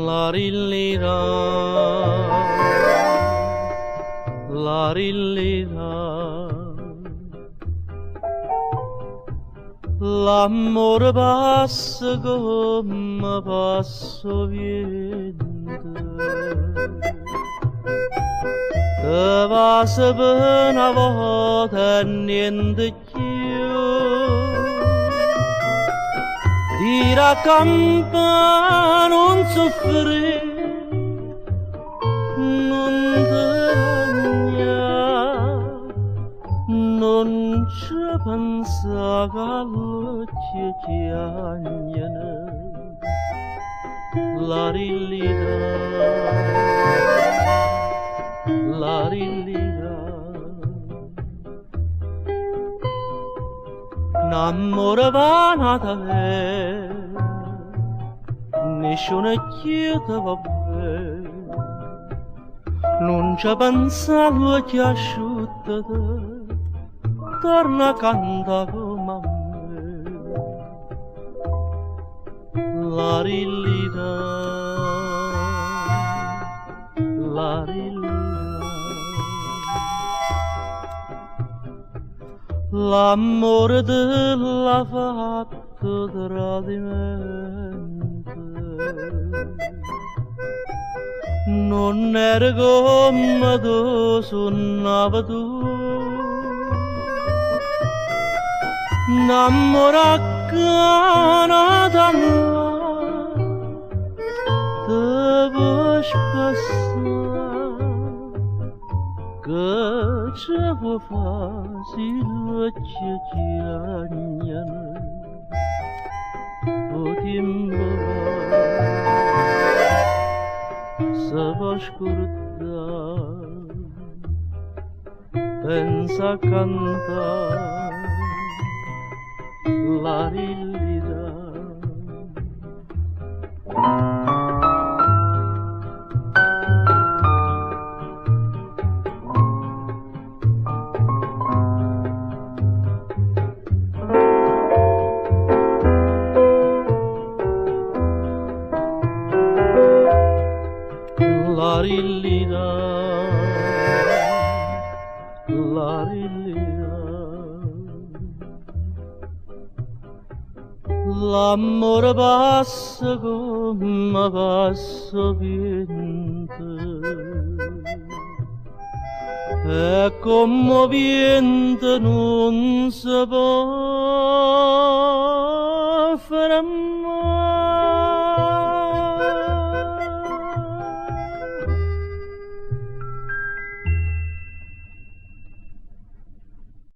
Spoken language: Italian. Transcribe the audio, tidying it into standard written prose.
La-ri-li-ra, la-ri-li-ra. L'amore passa come passa vento, te passa per una volta e niente più. Ti raccampa non soffrire, non te bagnare, non ci pensa che l'occhio chiagnano. La-ri-li-ra, la-ri-li-ra. N'amore vana da me, nessuno chiede va bene, non ci pensa l'occhio asciutto, torna a cantare come a me. La-ri-li-ra, la-ri-li-ra. L'amore della fatto tradimento non era come tu suonava tu, innamora canata te vuoi passare, che ce può fare se l'occhio chiagnano. O tempo se va scordare, pensa a cantare la-ri-li-ra. La-ri-li-ra, la-ri-li-ra. L'amore passa come passa vento, e come vento non si può fermare.